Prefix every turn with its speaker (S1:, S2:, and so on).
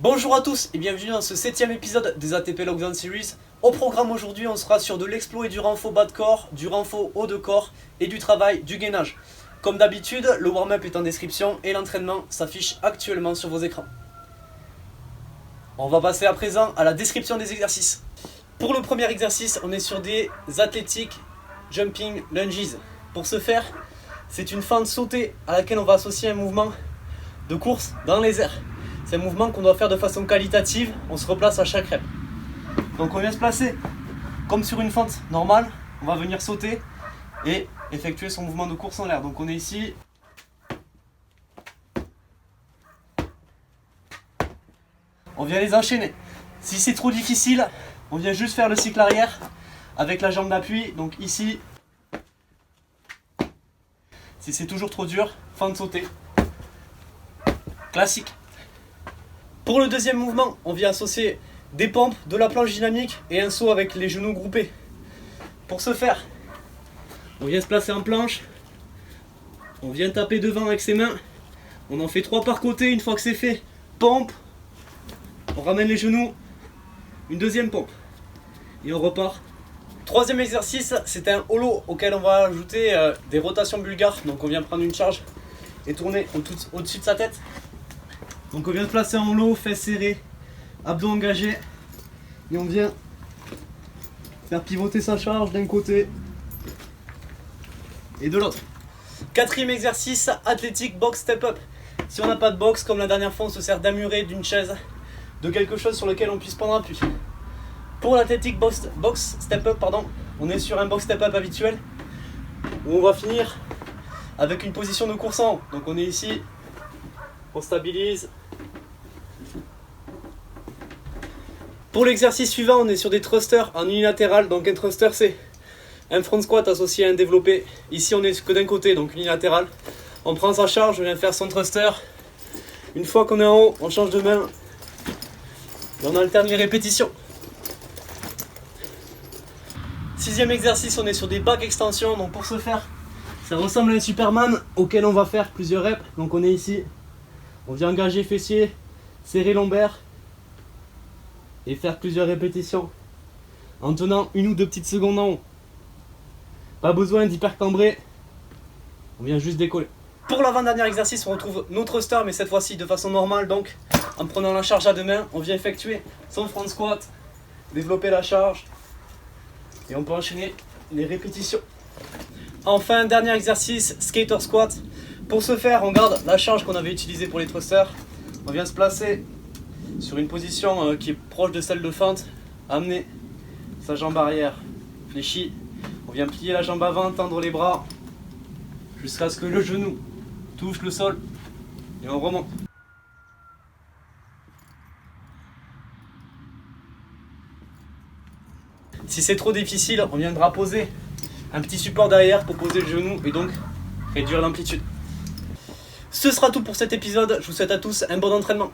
S1: Bonjour à tous et bienvenue dans ce 7ème épisode des ATP Lockdown Series. Au programme aujourd'hui, on sera sur de l'explo et du renfort bas de corps, du renfort haut de corps et du travail du gainage. Comme d'habitude, le warm-up est en description et l'entraînement s'affiche actuellement sur vos écrans. On va passer à présent à la description des exercices. Pour le premier exercice, on est sur des athlétiques jumping lunges. Pour ce faire, c'est une fente sautée à laquelle on va associer un mouvement de course dans les airs. C'est un mouvement qu'on doit faire de façon qualitative, on se replace à chaque rep. Donc on vient se placer comme sur une fente normale, on va venir sauter et effectuer son mouvement de course en l'air. Donc on est ici. On vient les enchaîner. Si c'est trop difficile, on vient juste faire le cycle arrière avec la jambe d'appui. Donc ici. Si c'est toujours trop dur, fente sautée. Classique. Pour le deuxième mouvement, on vient associer des pompes, de la planche dynamique et un saut avec les genoux groupés. Pour ce faire, on vient se placer en planche, on vient taper devant avec ses mains, on en fait 3 par côté. Une fois que c'est fait, pompe, on ramène les genoux, une deuxième pompe et on repart. Troisième exercice, c'est un holo auquel on va ajouter des rotations bulgares. Donc on vient prendre une charge et tourner au-dessus de sa tête. Donc on vient se placer en holo, fesses serrées, abdos engagés et on vient faire pivoter sa charge d'un côté et de l'autre. Quatrième exercice, athlétique box step up. Si on n'a pas de box, comme la dernière fois, on se sert d'un muret, d'une chaise, de quelque chose sur lequel on puisse prendre appui. Pour l'athlétique box step up, on est sur un box step up habituel où on va finir avec une position de course en haut. Donc on est ici, on stabilise. Pour l'exercice suivant, on est sur des thrusters en unilatéral. Donc un thruster, c'est un front squat associé à un développé. Ici, on est que d'un côté, donc unilatéral. On prend sa charge, on vient faire son thruster. Une fois qu'on est en haut, on change de main et on alterne les répétitions. Sixième exercice, on est sur des back extensions. Donc pour ce faire, ça ressemble à un Superman auquel on va faire plusieurs reps. Donc on est ici, on vient engager fessiers, serrer lombaire et faire plusieurs répétitions en tenant 1 ou 2 petites secondes en haut. Pas besoin d'hyper cambrer, on vient juste décoller. Pour l'avant-dernier exercice, on retrouve nos thrusters, mais cette fois-ci de façon normale. Donc en prenant la charge à 2 mains, on vient effectuer son front squat, développer la charge et on peut enchaîner les répétitions. Enfin, dernier exercice, skater squat. Pour ce faire, on garde la charge qu'on avait utilisée pour les thrusters. On vient se placer sur une position qui est proche de celle de fente. Amener sa jambe arrière fléchie. On vient plier la jambe avant, tendre les bras jusqu'à ce que le genou touche le sol et on remonte. Si c'est trop difficile, on viendra poser un petit support derrière pour poser le genou et donc réduire l'amplitude. Ce sera tout pour cet épisode. Je vous souhaite à tous un bon entraînement.